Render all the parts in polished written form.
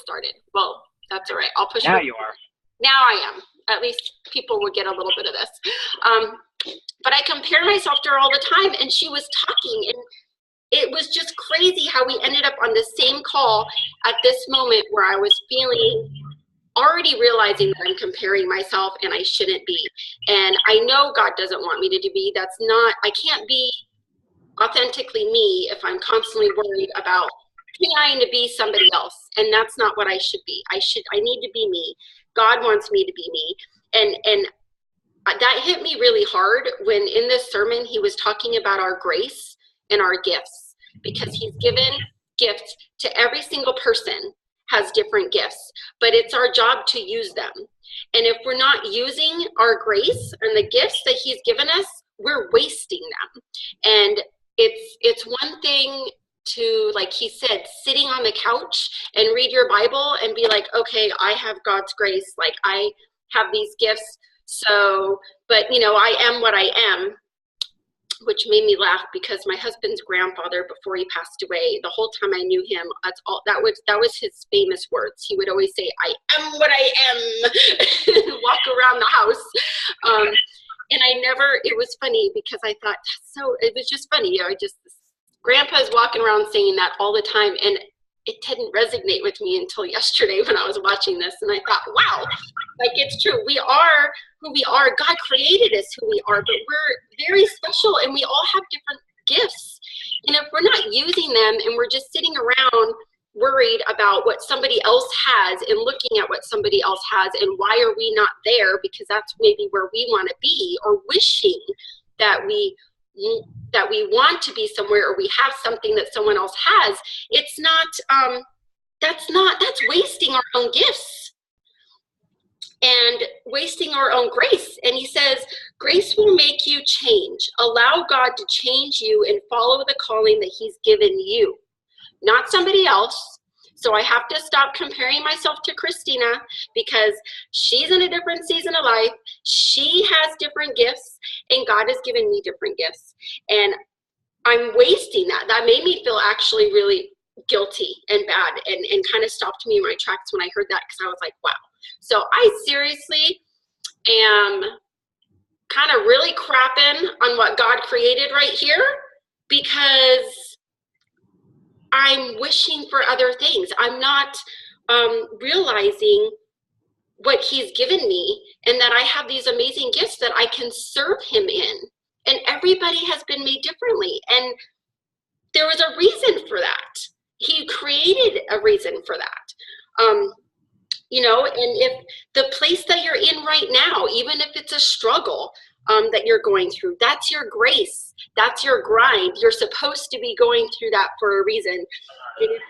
started. Well, that's all right. I'll push. Now you are. Now I am. At least people will get a little bit of this. But I compare myself to her all the time, and she was talking, and it was just crazy how we ended up on the same call at this moment where I was feeling, already realizing that I'm comparing myself and I shouldn't be. And I know God doesn't want me to be. That's not, I can't be authentically me if I'm constantly worried about trying to be somebody else. And that's not what I should be. I need to be me. God wants me to be me. And that hit me really hard when in this sermon he was talking about our grace and our gifts, because he's given gifts to every single person, has different gifts, but it's our job to use them. And if we're not using our grace and the gifts that he's given us, we're wasting them. And it's one thing to, like he said, sitting on the couch and read your Bible and be like, okay, I have God's grace, like I have these gifts. So, but you know, I am what I am, which made me laugh because my husband's grandfather, before he passed away, the whole time I knew him, that was his famous words. He would always say, I am what I am, walk around the house. And it was funny because I thought, it was just funny. You know, grandpa's walking around saying that all the time. And it didn't resonate with me until yesterday when I was watching this. And I thought, wow, like it's true. We are who we are. God created us who we are, but we're very special and we all have different gifts. And if we're not using them and we're just sitting around worried about what somebody else has and looking at what somebody else has and why are we not there, because that's maybe where we want to be, or wishing that we want to be somewhere, or we have something that someone else has, it's not, that's wasting our own gifts and wasting our own grace. And he says, grace will make you change. Allow God to change you and follow the calling that he's given you, not somebody else. So I have to stop comparing myself to Christina because she's in a different season of life. She has different gifts and God has given me different gifts. And I'm wasting that. That made me feel actually really guilty and bad, and kind of stopped me in my tracks when I heard that, because I was like, wow. So I seriously am kind of really crapping on what God created right here, because I'm wishing for other things. I'm not realizing what he's given me, and that I have these amazing gifts that I can serve him in. And everybody has been made differently. And there was a reason for that. He created a reason for that. You know, and if the place that you're in right now, even if it's a struggle that you're going through, that's your grace. That's your grind. You're supposed to be going through that for a reason. And if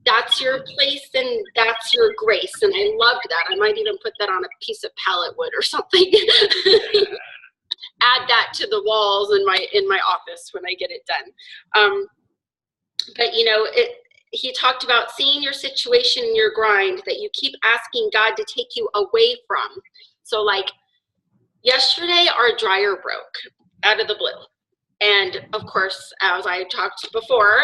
that's your place, and that's your grace. And I loved that. I might even put that on a piece of pallet wood or something. Add that to the walls in my office when I get it done. But you know, he talked about seeing your situation and your grind that you keep asking God to take you away from. So like yesterday, our dryer broke out of the blue. And of course, as I talked before,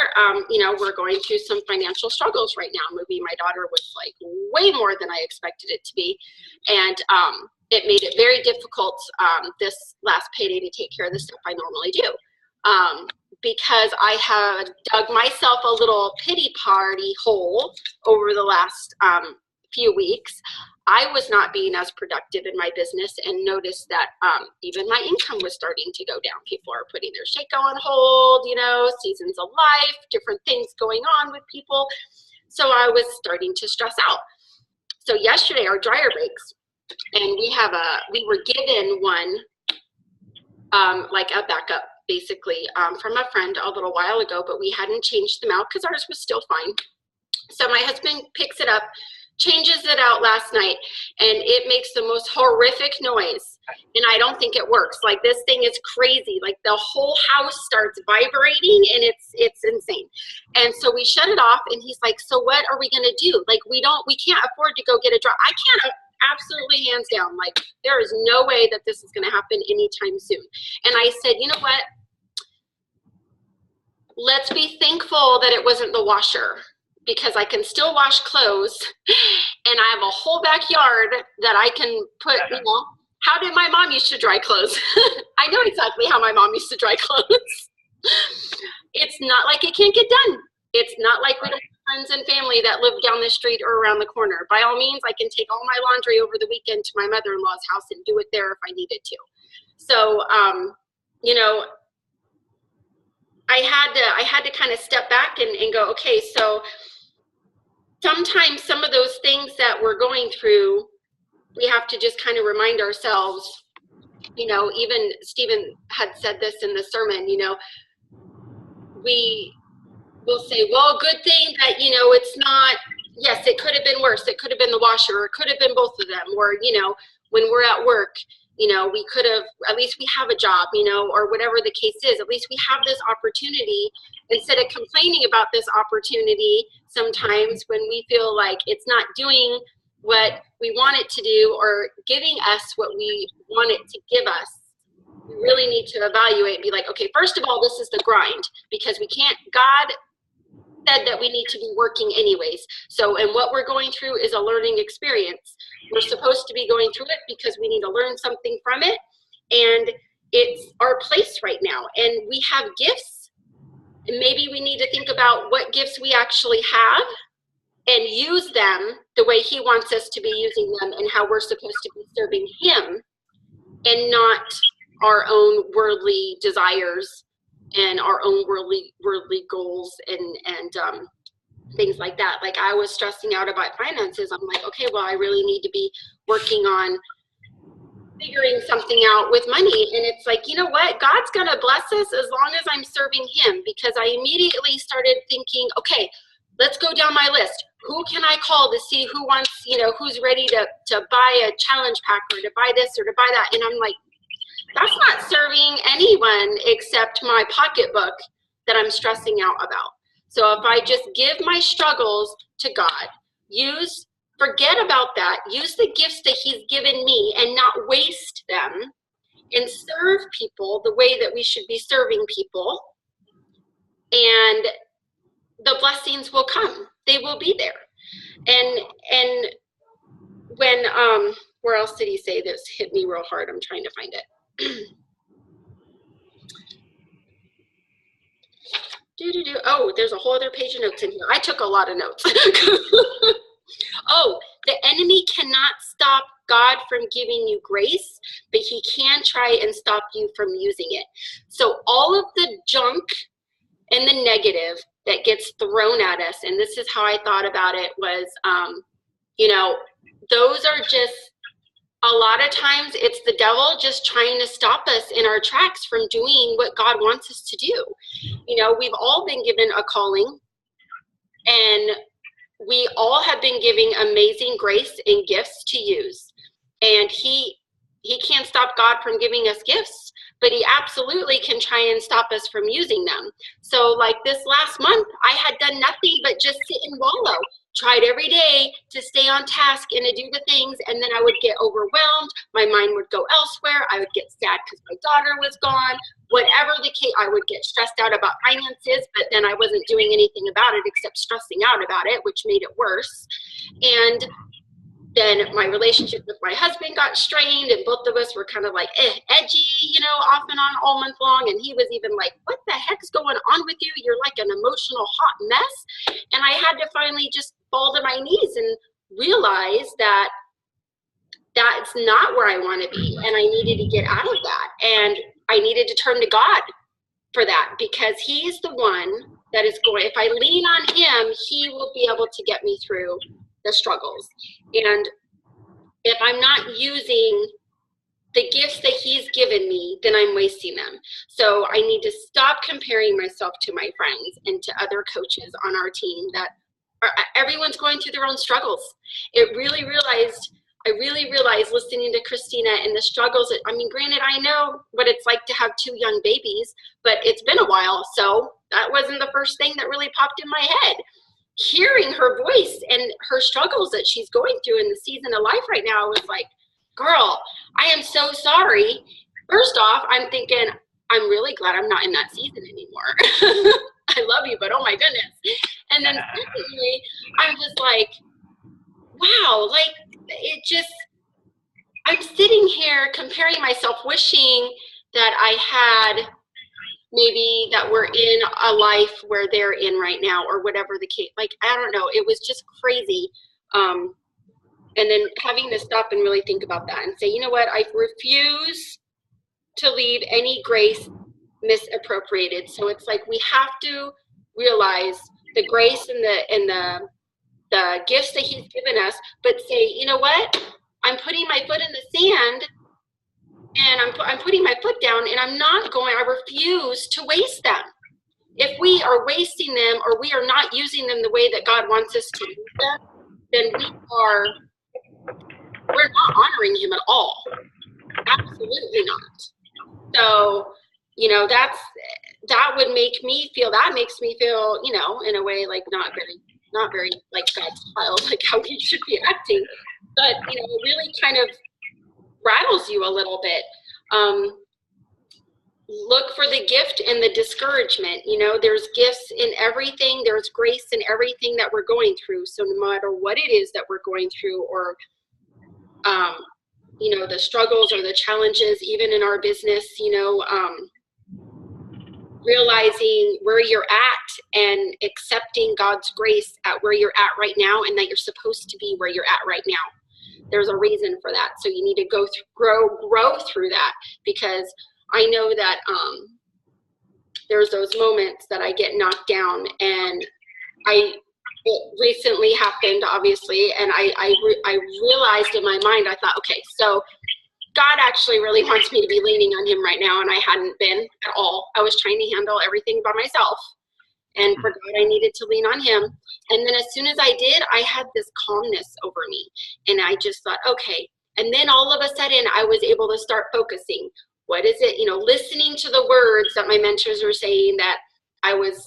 you know, we're going through some financial struggles right now. Moving my daughter was like way more than I expected it to be. And it made it very difficult this last payday to take care of the stuff I normally do. Because I had dug myself a little pity party hole over the last few weeks. I was not being as productive in my business, and noticed that even my income was starting to go down. People are putting their Shakeco on hold, you know, seasons of life, different things going on with people. So I was starting to stress out. So yesterday our dryer breaks, and we were given one, like a backup, basically, from a friend a little while ago, but we hadn't changed them out because ours was still fine. So my husband picks it up, changes it out last night, and it makes the most horrific noise. And I don't think it works. Like, this thing is crazy. Like, the whole house starts vibrating, and it's insane. And so we shut it off, and he's like, so what are we gonna do? Like, we can't afford to go get a dryer. I can't, absolutely, hands down. Like, there is no way that this is gonna happen anytime soon. And I said, you know what? Let's be thankful that it wasn't the washer, because I can still wash clothes and I have a whole backyard that I can put, you know, how did my mom used to dry clothes? I know exactly how my mom used to dry clothes. It's not like it can't get done. It's not like we don't have friends and family that live down the street or around the corner. By all means, I can take all my laundry over the weekend to my mother-in-law's house and do it there if I needed to. So, you know, I had to kind of step back and go, okay, so sometimes some of those things that we're going through, we have to just kind of remind ourselves, you know, even Stephen had said this in the sermon, you know, we will say, well, good thing that, you know, it's not, yes, it could have been worse. It could have been the washer, or it could have been both of them. Or, you know, when we're at work, you know, we could have, at least we have a job, you know, or whatever the case is, at least we have this opportunity. Instead of complaining about this opportunity, sometimes when we feel like it's not doing what we want it to do or giving us what we want it to give us, we really need to evaluate and be like, okay, first of all, this is the grind, because we can't, God said that we need to be working anyways. So, and what we're going through is a learning experience. We're supposed to be going through it because we need to learn something from it. And it's our place right now. And we have gifts. And maybe we need to think about what gifts we actually have and use them the way He wants us to be using them, and how we're supposed to be serving Him and not our own worldly desires and our own worldly goals and things like that. Like, I was stressing out about finances. I'm like, okay, well, I really need to be working on figuring something out with money. And it's like, you know what? God's going to bless us as long as I'm serving Him, because I immediately started thinking, okay, let's go down my list. Who can I call to see who wants, you know, who's ready to buy a challenge pack or to buy this or to buy that? And I'm like, that's not serving anyone except my pocketbook that I'm stressing out about. So if I just give my struggles to God, forget about that, use the gifts that He's given me and not waste them, and serve people the way that we should be serving people, and the blessings will come. They will be there. And when, where else did he say this? Hit me real hard. I'm trying to find it. Oh, there's a whole other page of notes in here. I took a lot of notes. Oh, the enemy cannot stop God from giving you grace, but he can try and stop you from using it. So all of the junk and the negative that gets thrown at us, and this is how I thought about it, was, you know, those are just, a lot of times it's the devil just trying to stop us in our tracks from doing what God wants us to do. You know, we've all been given a calling, and we all have been giving amazing grace and gifts to use. And he can't stop God from giving us gifts, but he absolutely can try and stop us from using them. So like this last month, I had done nothing but just sit and wallow. Tried every day to stay on task and to do the things, and then I would get overwhelmed. My mind would go elsewhere. I would get sad because my daughter was gone. Whatever the case, I would get stressed out about finances, but then I wasn't doing anything about it except stressing out about it, which made it worse. And then my relationship with my husband got strained, and both of us were kind of like edgy, you know, off and on all month long. And he was even like, what the heck's going on with you? You're like an emotional hot mess. And I had to finally just fall to my knees and realize that that's not where I want to be. And I needed to get out of that. And I needed to turn to God for that, because he's the one that is going, if I lean on him, he will be able to get me through the struggles. And if I'm not using the gifts that he's given me, then I'm wasting them. So I need to stop comparing myself to my friends and to other coaches on our team that are, everyone's going through their own struggles. I really realized listening to Christina and the struggles. I mean, granted, I know what it's like to have 2 young babies, but it's been a while. So that wasn't the first thing that really popped in my head. Hearing her voice and her struggles that she's going through in the season of life right now, I was like, girl, I am so sorry. First off, I'm thinking, I'm really glad I'm not in that season anymore. I love you, but oh my goodness. And then secondly, I'm just like, wow, like it just, I'm sitting here comparing myself, wishing that I had maybe that we're in a life where they're in right now, or whatever the case. Like, I don't know, it was just crazy. And then having to stop and really think about that and say, you know what, I refuse to leave any grace misappropriated. So it's like we have to realize the grace and the gifts that he's given us, but say, you know what, I'm putting my foot in the sand, and I'm putting my foot down, and I refuse to waste them. If we are wasting them, or we are not using them the way that God wants us to use them, then we're not honoring him at all. Absolutely not. So, you know, that makes me feel, you know, in a way, like not very like God's child, like how we should be acting. But, you know, it really kind of rattles you a little bit. Look for the gift and the discouragement. You know, there's gifts in everything. There's grace in everything that we're going through. So no matter what it is that we're going through, or, you know, the struggles or the challenges, even in our business, you know, realizing where you're at and accepting God's grace at where you're at right now, and that you're supposed to be where you're at right now. There's a reason for that. So you need to grow through that, because I know that there's those moments that I get knocked down, and it recently happened, obviously, and I realized in my mind, I thought, okay, so God actually really wants me to be leaning on him right now, and I hadn't been at all. I was trying to handle everything by myself, and for God, I needed to lean on him. And then as soon as I did, I had this calmness over me, and I just thought, okay. And then all of a sudden, I was able to start focusing. What is it, you know, listening to the words that my mentors were saying that I was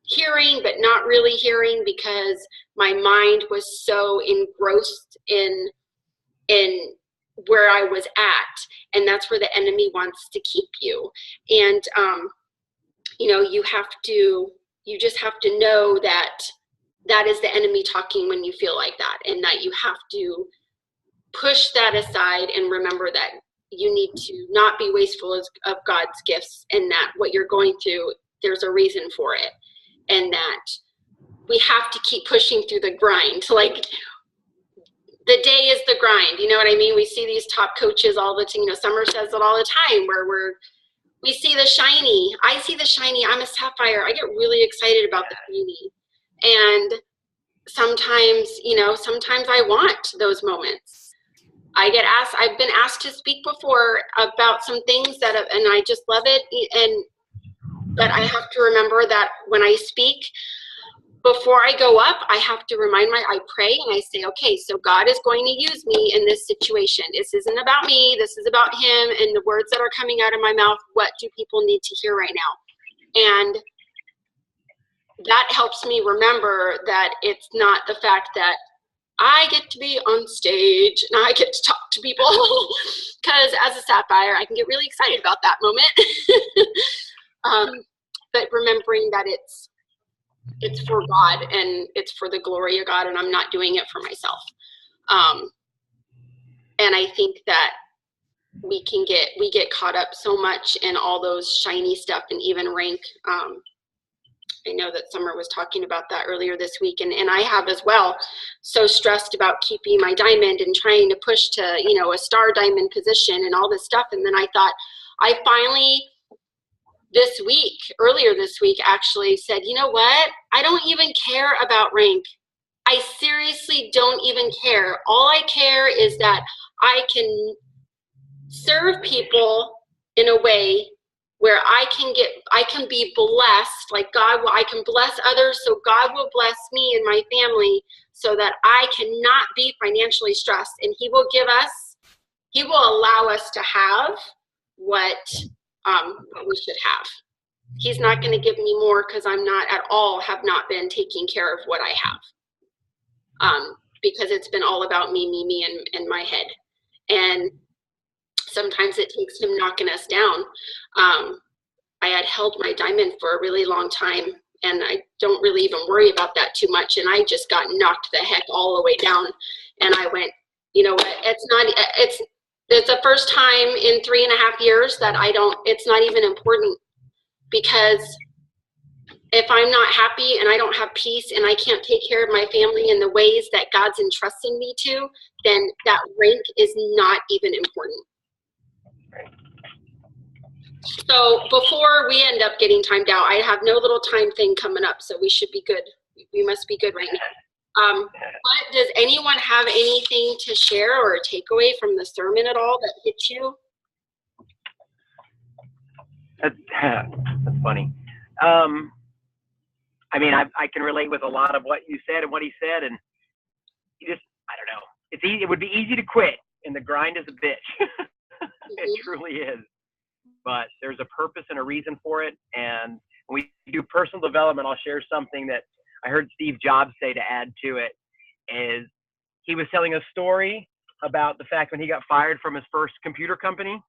hearing, but not really hearing, because my mind was so engrossed in where I was at. And that's where the enemy wants to keep you. And, you know, you just have to know that that is the enemy talking when you feel like that, and that you have to push that aside and remember that you need to not be wasteful of God's gifts, and that what you're going through, there's a reason for it, and that we have to keep pushing through the grind. Like, the day is the grind, you know what I mean? We see these top coaches all the time, you know, Summer says it all the time, where we see the shiny. I see the shiny. I'm a sapphire. I get really excited about the shiny. And sometimes, you know, sometimes I want those moments. I've been asked to speak before about some things and I just love it. But I have to remember that when I speak, before I go up, I have to I pray and I say, okay, so God is going to use me in this situation. This isn't about me. This is about him, and the words that are coming out of my mouth. What do people need to hear right now? And that helps me remember that it's not the fact that I get to be on stage and I get to talk to people, because as a sapphire, I can get really excited about that moment. But remembering that it's for God and it's for the glory of God, and I'm not doing it for myself. And I think that we get caught up so much in all those shiny stuff, and even rank. I know that Summer was talking about that earlier this week, and I have as well. So stressed about keeping my diamond and trying to push to, you know, a star diamond position and all this stuff. And then I thought, I finally, earlier this week, actually said, you know what? I don't even care about rank. I seriously don't even care. All I care is that I can serve people in a way where I can be blessed, like I can bless others, so God will bless me and my family, so that I cannot be financially stressed, and he will allow us to have what we should have. He's not going to give me more, because have not been taking care of what I have, because it's been all about me, and my head. And sometimes it takes him knocking us down. I had held my diamond for a really long time, and I don't really even worry about that too much. And I just got knocked the heck all the way down. And I went, you know what, it's the first time in 3.5 years that it's not even important, because if I'm not happy and I don't have peace and I can't take care of my family in the ways that God's entrusting me to, then that rank is not even important. So before we end up getting timed out, I have no little time thing coming up, so we should be good. We must be good right now. But does anyone have anything to share or a takeaway from the sermon at all that hit you? That's funny. I mean, I can relate with a lot of what you said and what he said, and you just, I don't know. It's easy. It would be easy to quit, and the grind is a bitch. It truly is. But there's a purpose and a reason for it. And when we do personal development, I'll share something that I heard Steve Jobs say to add to it. Is he was telling a story about the fact when he got fired from his first computer company,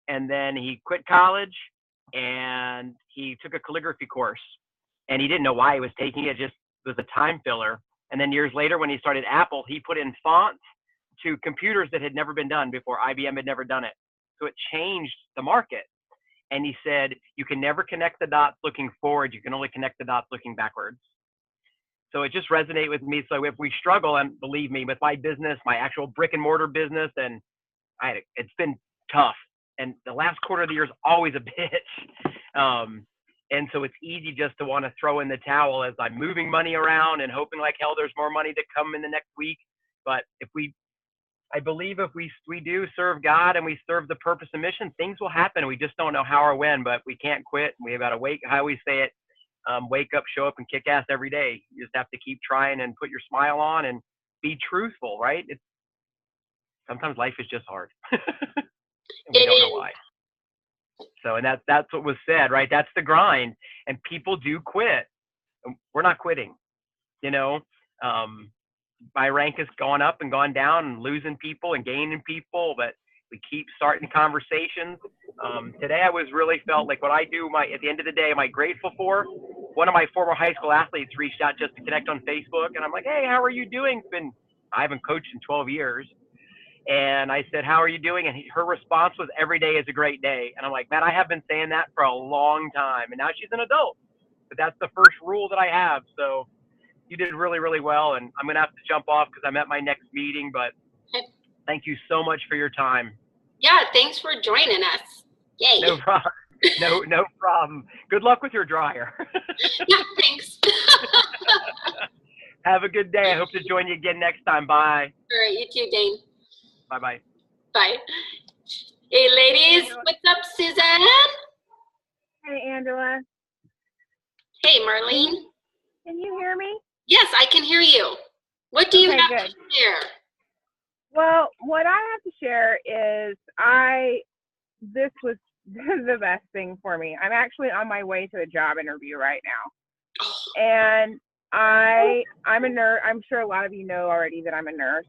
and then he quit college and he took a calligraphy course, and he didn't know why he was taking it, just was a time filler. And then years later, when he started Apple, he put in fonts to computers that had never been done before. IBM had never done it. So it changed the market. And he said, you can never connect the dots looking forward. You can only connect the dots looking backwards. So it just resonated with me. So if we struggle, and believe me, with my business, my actual brick and mortar business, and it's been tough. And the last quarter of the year is always a bitch. And so it's easy just to want to throw in the towel as I'm moving money around and hoping like hell there's more money to come in the next week. But I believe if we do serve God and we serve the purpose and mission, things will happen. We just don't know how or when, but we can't quit. We got to wake, how I always say it, wake up, show up, and kick ass every day. You just have to keep trying and put your smile on and be truthful, right? Sometimes life is just hard. And we don't know why. So, and that's what was said, right? That's the grind. And people do quit. We're not quitting, you know. My rank has gone up and gone down, and losing people and gaining people, but we keep starting conversations. Today I was really felt like what I do, at the end of the day, am I grateful for? One of my former high school athletes reached out just to connect on Facebook, and I'm like, hey, how are you doing? I haven't coached in 12 years. And I said, how are you doing? And her response was, every day is a great day. And I'm like, man, I have been saying that for a long time. And now she's an adult. But that's the first rule that I have. So you did really, really well. And I'm going to have to jump off because I'm at my next meeting. But thank you so much for your time. Yeah, thanks for joining us. Yay. No problem. No problem. Good luck with your dryer. Yeah, thanks. Have a good day. I hope to join you again next time. Bye. All right, you too, Dane. Bye-bye. Bye. Hey, ladies. What's up, Suzanne? Hey, Angela. Hey, Marlene. Can you hear me? Yes, I can hear you. What do you have to share? Well, what I have to share is this was the best thing for me. I'm actually on my way to a job interview right now. Oh. And I'm a nurse. I'm sure a lot of you know already that I'm a nurse.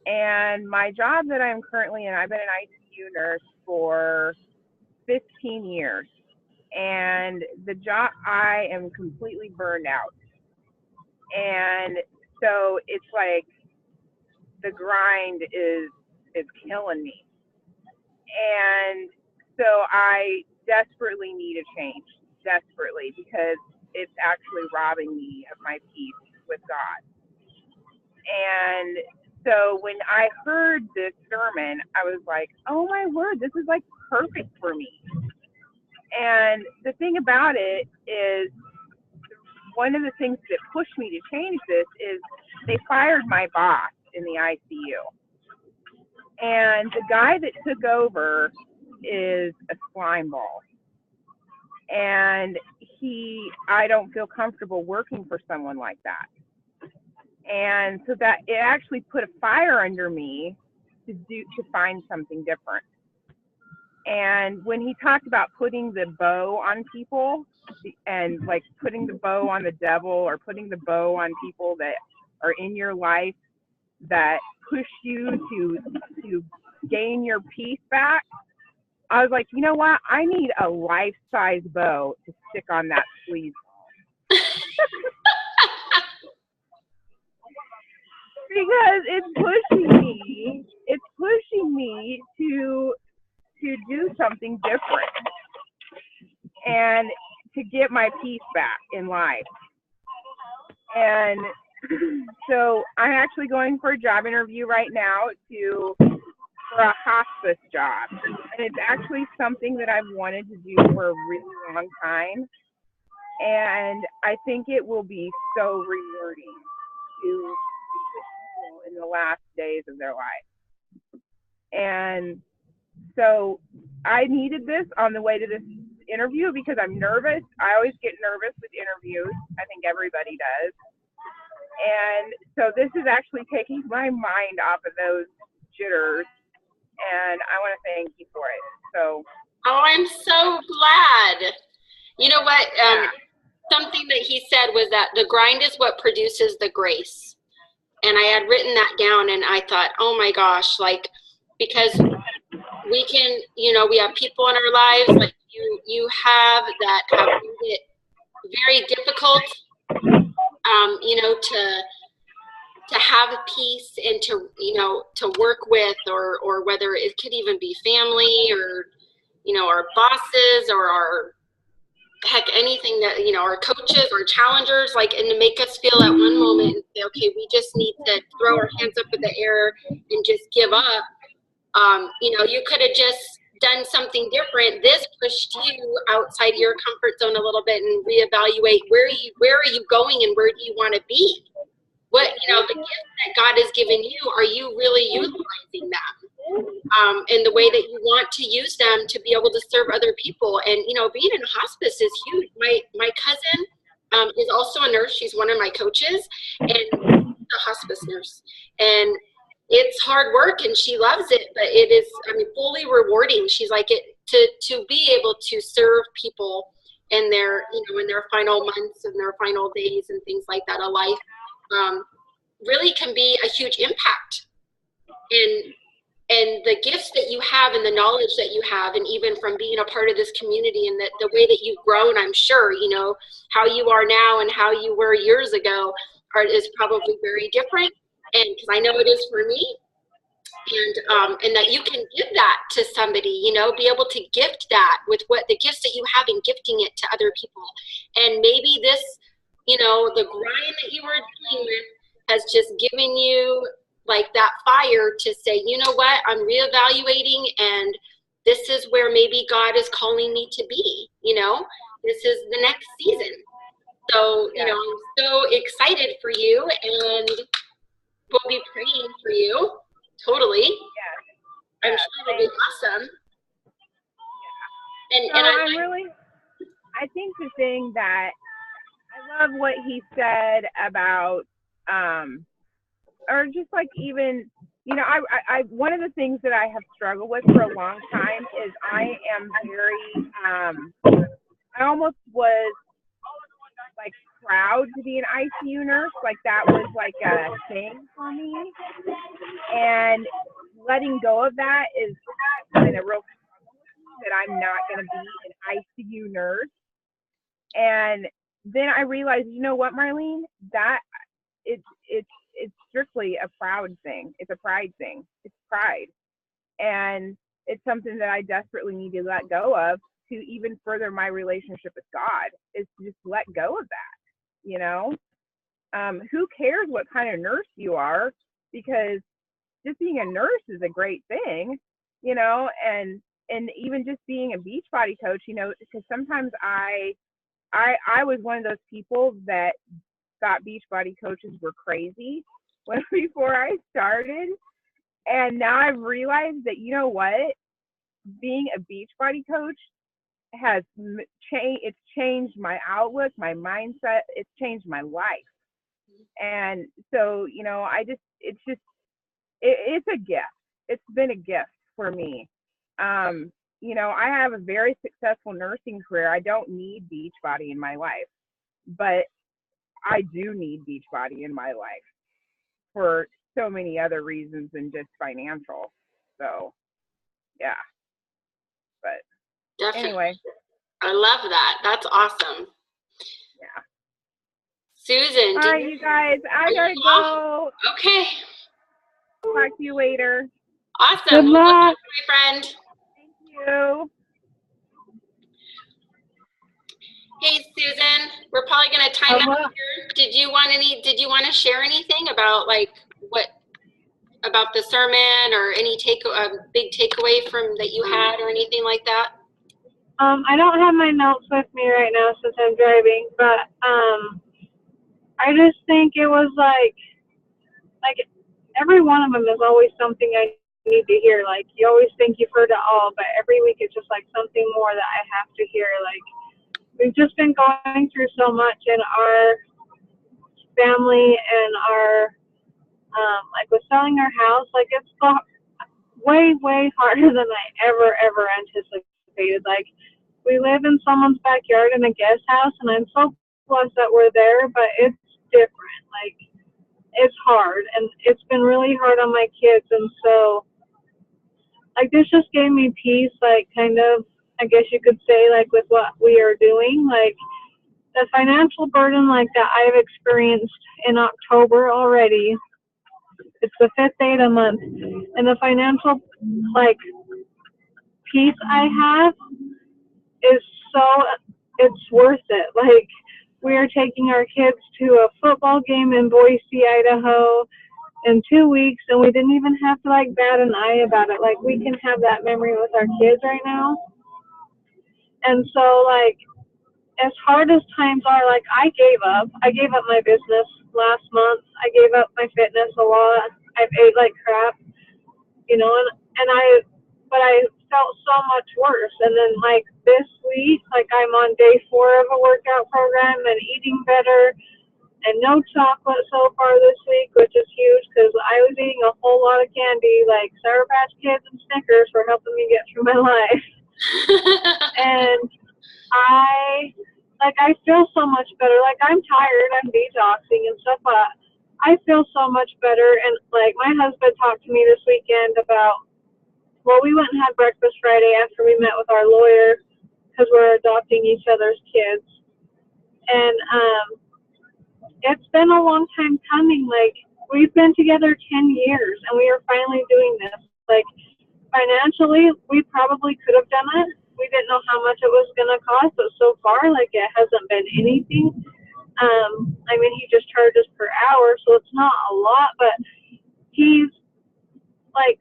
And my job that I'm currently in, I've been an ICU nurse for 15 years. And the job, I am completely burned out. And so it's like the grind is killing me. And so I desperately need a change, desperately, because it's actually robbing me of my peace with God. And so when I heard this sermon, I was like, oh my word, this is like perfect for me. And the thing about it is, one of the things that pushed me to change this is they fired my boss in the ICU. And the guy that took over is a slime ball. And I don't feel comfortable working for someone like that. And so that it actually put a fire under me to find something different. And when he talked about putting the bow on people and like putting the bow on the devil or putting the bow on people that are in your life that push you to gain your peace back, I was like, you know what? I need a life-size bow to stick on that sleeve. Because it's pushing me to do something different and to get my peace back in life. And so I'm actually going for a job interview right now for a hospice job. And it's actually something that I've wanted to do for a really long time. And I think it will be so rewarding to people in the last days of their life. And so I needed this on the way to this interview because I'm nervous. I always get nervous with interviews. I think everybody does. And so this is actually taking my mind off of those jitters. And I want to thank you for it. So. Oh, I'm so glad. You know what? Something that he said was that the grind is what produces the grace. And I had written that down and I thought, oh my gosh, like, because we can, you know, we have people in our lives like you have that have made it very difficult, you know, to have peace and to, you know, to work with, or whether it could even be family or, you know, our bosses or our, heck, anything that, you know, our coaches or challengers, like, and to make us feel at one moment and say, okay, we just need to throw our hands up in the air and just give up. You know, you could have just done something different. This pushed you outside your comfort zone a little bit and reevaluate where are you going and where do you want to be? What, you know, the gifts that God has given you, are you really utilizing them? In the way that you want to use them to be able to serve other people. And, you know, being in hospice is huge. My cousin is also a nurse. She's one of my coaches and a hospice nurse. And it's hard work and she loves it, but it is, I mean, fully rewarding. She's like, it to be able to serve people in their, you know, in their final months and their final days and things like that of life, really can be a huge impact. And the gifts that you have and the knowledge that you have, and even from being a part of this community and the way that you've grown, I'm sure, you know, how you are now and how you were years ago is probably very different. And because I know it is for me, and that you can give that to somebody, you know, be able to gift that with what the gifts that you have and gifting it to other people. And maybe this, you know, the grind that you were dealing with has just given you like that fire to say, you know what, I'm reevaluating and this is where maybe God is calling me to be, you know, this is the next season. So, you know, I'm so excited for you and we'll be praying for you. Totally. Yeah. I'm sure it'll be awesome. Yeah. And I think the thing that I love what he said about, or just like even, you know, I one of the things that I have struggled with for a long time is I am very, I almost was like proud to be an ICU nurse. Like that was like a thing for me. And letting go of that is kind of real that I'm not going to be an ICU nurse. And then I realized, you know what, Marlene, that it's strictly a proud thing. It's a pride thing. It's pride. And it's something that I desperately need to let go of to even further my relationship with God, is to just let go of that, you know? Who cares what kind of nurse you are? Because just being a nurse is a great thing, you know, and even just being a Beachbody coach, you know, because sometimes I was one of those people that thought Beachbody coaches were crazy before I started. And now I've realized that, you know what, being a Beachbody coach has changed my outlook, my mindset. It's changed my life. And so, you know, it's a gift. It's been a gift for me. You know, I have a very successful nursing career. I don't need Beachbody in my life, but I do need Beachbody in my life for so many other reasons than just financial. So, yeah. Definitely. Anyway, I love that. That's awesome. yeah. Susan, All right, you guys, I gotta go. Okay. Talk to you later. Awesome. Good luck. My friend. Thank you. Hey, Susan, we're probably going to time out here. Did you want to share anything about about the sermon or any big takeaway that you had or anything like that? I don't have my notes with me right now since I'm driving, but I just think it was like every one of them is always something I need to hear. Like, you always think you've heard it all, but every week it's just like something more that I have to hear. Like, we've just been going through so much in our family and our like with selling our house. Like, it's way harder than I ever anticipated. Like, we live in someone's backyard in a guest house, and I'm so blessed that we're there, but it's different. Like, it's hard, and it's been really hard on my kids, and so like this just gave me peace, like kind of, I guess you could say, like with what we are doing, like the financial burden like that I've experienced in October already. It's the 5th day of the month, and the financial like peace I have is so, it's worth it. Like, we are taking our kids to a football game in Boise, Idaho in 2 weeks, and we didn't even have to like bat an eye about it. Like, we can have that memory with our kids right now. And so like, as hard as times are, like I gave up my business last month. I gave up my fitness a lot. I've ate like crap, you know, but I felt so much worse. And then like this week, like I'm on day 4 of a workout program and eating better and no chocolate so far this week, which is huge because I was eating a whole lot of candy, like Sour Patch Kids and Snickers were helping me get through my life. And I feel so much better. Like, I'm tired, I'm detoxing and stuff, but I feel so much better. And like, my husband talked to me this weekend about, well, we went and had breakfast Friday after we met with our lawyer because we're adopting each other's kids. And it's been a long time coming. Like, we've been together 10 years and we are finally doing this. Like, financially, we probably could have done it. We didn't know how much it was going to cost, but so far, like, it hasn't been anything. I mean, he just charges per hour, so it's not a lot, but he's, like,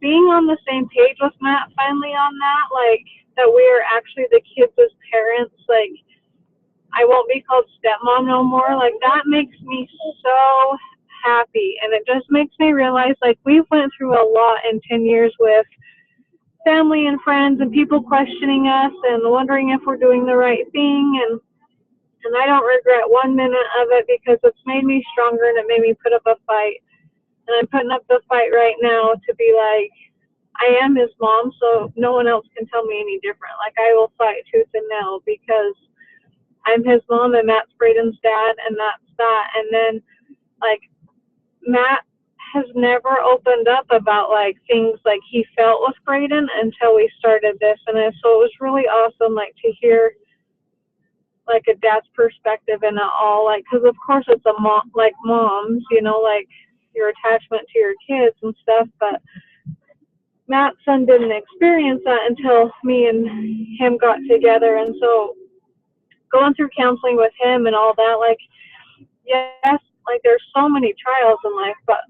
being on the same page with Matt finally on that, like, that we are actually the kids as parents, like, I won't be called stepmom no more, like, that makes me so happy, and it just makes me realize, like, we've went through a lot in 10 years with family and friends and people questioning us and wondering if we're doing the right thing, and I don't regret 1 minute of it because it's made me stronger and it made me put up a fight, and I'm putting up the fight right now to be like, I am his mom, so no one else can tell me any different. Like, I will fight tooth and nail because I'm his mom and Matt's Braden's dad, and that's that. And then like, Matt has never opened up about like things like he felt with Braden until we started this, and so it was really awesome, like, to hear like a dad's perspective in it all, like, because of course it's a mom, like moms, you know, like your attachment to your kids and stuff, but Matt's son didn't experience that until me and him got together. And so going through counseling with him and all that, like, yes, like there's so many trials in life, but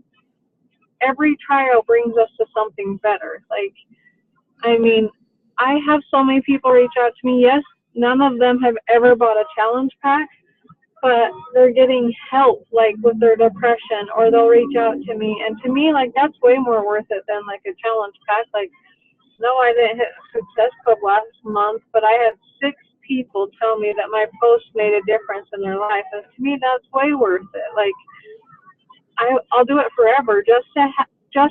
every trial brings us to something better. Like, I mean, I have so many people reach out to me. Yes, none of them have ever bought a challenge pack, but they're getting help, like, with their depression, or they'll reach out to me. And to me, like, that's way more worth it than, like, a challenge pack. Like, no, I didn't hit Success Club last month, but I had 6 people tell me that my post made a difference in their life. And to me, that's way worth it. Like, I'll do it forever just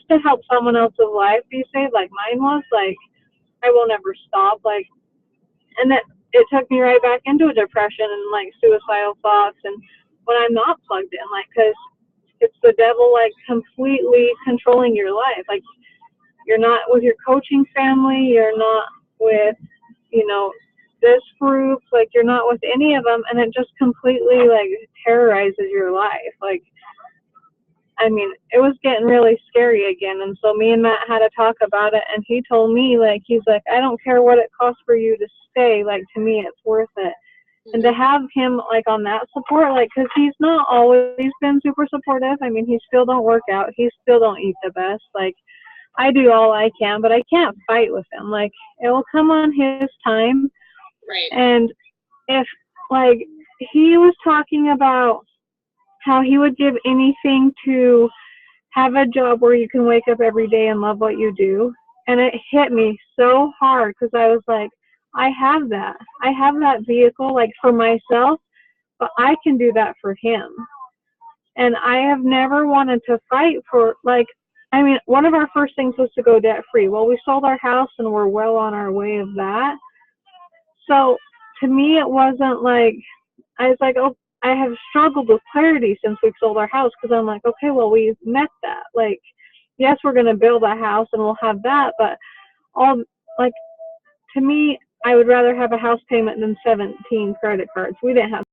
to help someone else's life be saved, like mine was. Like, I will never stop. Like, and it took me right back into a depression and like suicidal thoughts, and when I'm not plugged in, like, because it's the devil, like, completely controlling your life. Like, you're not with your coaching family, you're not with you know, this group, like you're not with any of them, and it just completely like terrorizes your life. Like, I mean, it was getting really scary again. And so me and Matt had a talk about it, and he told me, like, he's like, I don't care what it costs for you to stay. Like, to me, it's worth it. And to have him, like, on that support, like, because he's not always been super supportive. I mean, he still don't work out. He still don't eat the best. Like, I do all I can, but I can't fight with him. Like, it will come on his time. Right. And if, like, he was talking about how he would give anything to have a job where you can wake up every day and love what you do. And it hit me so hard because I was like, I have that. I have that vehicle, like, for myself, but I can do that for him. And I have never wanted to fight for, like, I mean, one of our first things was to go debt free. Well, we sold our house and we're well on our way of that. So to me, it wasn't like, I was like, oh, I have struggled with clarity since we've sold our house, because I'm like, okay, well, we've met that. Like, yes, we're going to build a house and we'll have that, but all, like, to me, I would rather have a house payment than 17 credit cards. We didn't have